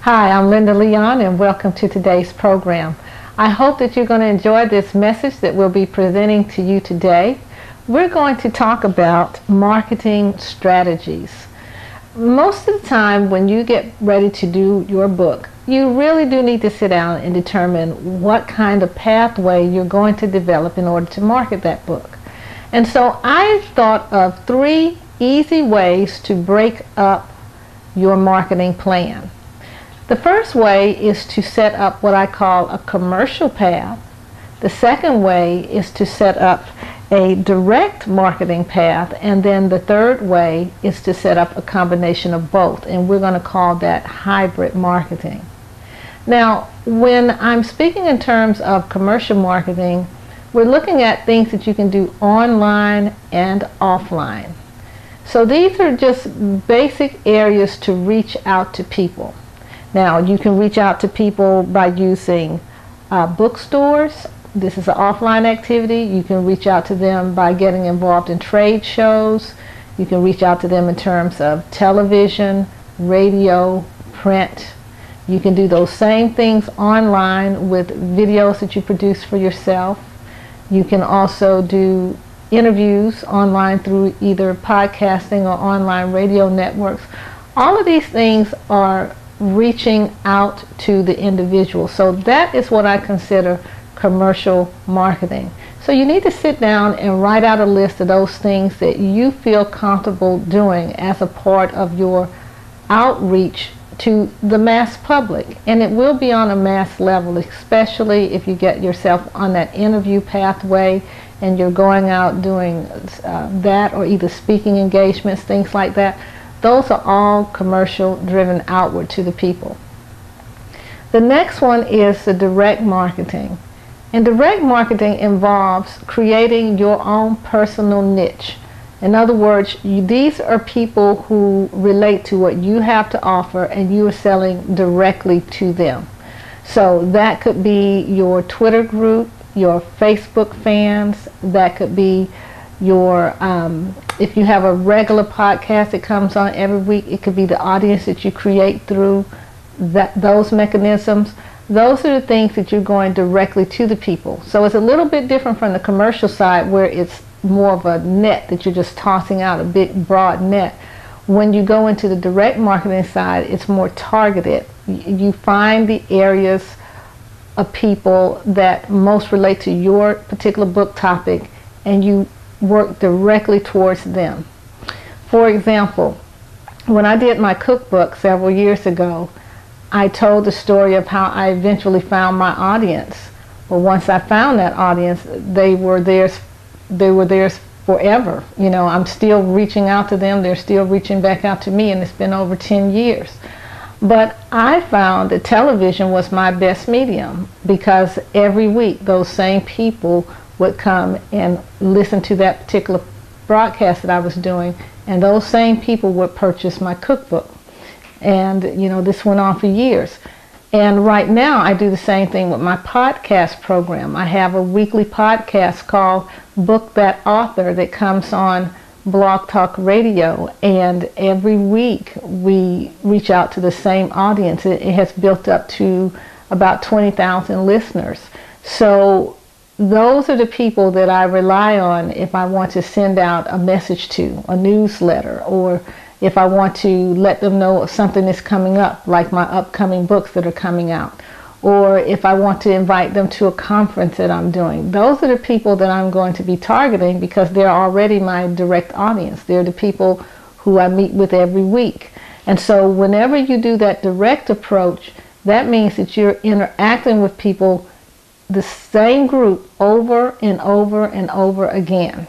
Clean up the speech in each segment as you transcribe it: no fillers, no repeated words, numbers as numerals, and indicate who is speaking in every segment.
Speaker 1: Hi, I'm Linda Leon and welcome to today's program. I hope that you're going to enjoy this message that we'll be presenting to you today. We're going to talk about marketing strategies. Most of the time when you get ready to do your book, you really do need to sit down and determine what kind of pathway you're going to develop in order to market that book. And so I thought of 3 easy ways to break up your marketing plan. The first way is to set up what I call a commercial path. The second way is to set up a direct marketing path, and then the third way is to set up a combination of both, and we're going to call that hybrid marketing. Now, when I'm speaking in terms of commercial marketing, we're looking at things that you can do online and offline. So these are just basic areas to reach out to people. Now, you can reach out to people by using bookstores. This is an offline activity. You can reach out to them by getting involved in trade shows. You can reach out to them in terms of television, radio, print. You can do those same things online with videos that you produce for yourself. You can also do interviews online through either podcasting or online radio networks. All of these things are reaching out to the individual. So that is what I consider commercial marketing. So you need to sit down and write out a list of those things that you feel comfortable doing as a part of your outreach to the mass public. And it will be on a mass level, especially if you get yourself on that interview pathway and you're going out doing that, or either speaking engagements, things like that. Those are all commercial driven outward to the people. The next one is the direct marketing. And direct marketing involves creating your own personal niche. In other words, these are people who relate to what you have to offer and you are selling directly to them. So that could be your Twitter group, your Facebook fans, that could be your, if you have a regular podcast that comes on every week, it could be the audience that you create through those mechanisms. Those are the things that you're going directly to the people. So it's a little bit different from the commercial side, where it's more of a net that you're just tossing out, a big broad net. When you go into the direct marketing side, it's more targeted. You find the areas of people that most relate to your particular book topic and you work directly towards them. For example, when I did my cookbook several years ago, I told the story of how I eventually found my audience. Well, once I found that audience, they were theirs forever. You know, I'm still reaching out to them, they're still reaching back out to me, and it's been over 10 years. But I found that television was my best medium, because every week those same people would come and listen to that particular broadcast that I was doing, and those same people would purchase my cookbook. And you know, this went on for years. And right now I do the same thing with my podcast program. I have a weekly podcast called Book That Author that comes on Blog Talk Radio, and every week we reach out to the same audience. It has built up to about 20,000 listeners. So those are the people that I rely on if I want to send out a message to, a newsletter, or if I want to let them know of something that's coming up, like my upcoming books that are coming out, or if I want to invite them to a conference that I'm doing. Those are the people that I'm going to be targeting, because they're already my direct audience. They're the people who I meet with every week. And so whenever you do that direct approach, that means that you're interacting with people, the same group, over and over and over again.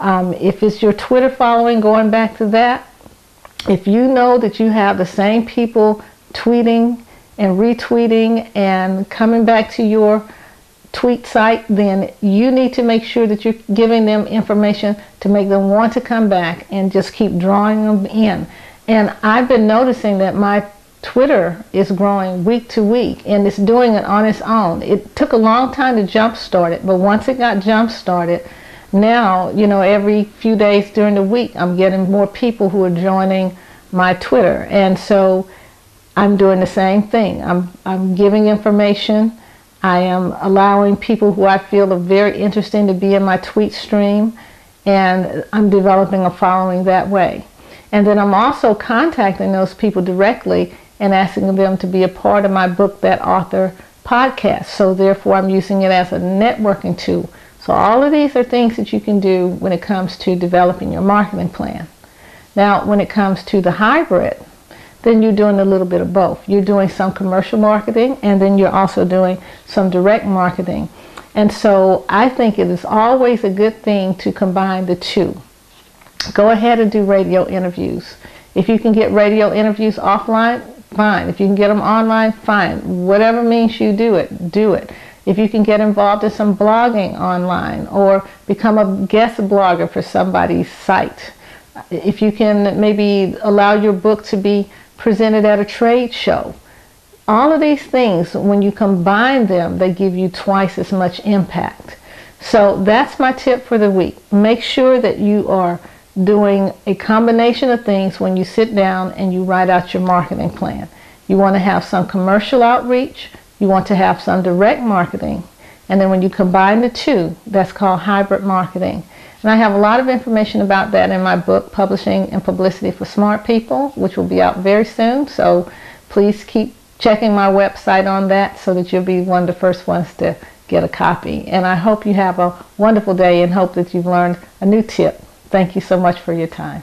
Speaker 1: If it's your Twitter following, going back to that, if you know that you have the same people tweeting and retweeting and coming back to your tweet site, then you need to make sure that you're giving them information to make them want to come back and just keep drawing them in. And I've been noticing that my Twitter is growing week to week, and it's doing it on its own. It took a long time to jump start it, but once it got jump started, now, you know, every few days during the week, I'm getting more people who are joining my Twitter. And so I'm doing the same thing. I'm giving information. I am allowing people who I feel are very interesting to be in my tweet stream, and I'm developing a following that way. And then I'm also contacting those people directly and asking them to be a part of my Book That Author podcast. So therefore I'm using it as a networking tool. So all of these are things that you can do when it comes to developing your marketing plan. Now when it comes to the hybrid, then you're doing a little bit of both. You're doing some commercial marketing, and then you're also doing some direct marketing. And so I think it is always a good thing to combine the two. Go ahead and do radio interviews. If you can get radio interviews offline, fine. If you can get them online, fine. Whatever means you do it, do it. If you can get involved in some blogging online or become a guest blogger for somebody's site. If you can maybe allow your book to be presented at a trade show. All of these things, when you combine them, they give you twice as much impact. So that's my tip for the week. Make sure that you are doing a combination of things when you sit down and you write out your marketing plan. You want to have some commercial outreach, you want to have some direct marketing, and then when you combine the two, that's called hybrid marketing. And I have a lot of information about that in my book, Publishing and Publicity for Smart People, which will be out very soon. So please keep checking my website on that so that you'll be one of the first ones to get a copy. And I hope you have a wonderful day and hope that you've learned a new tip. Thank you so much for your time.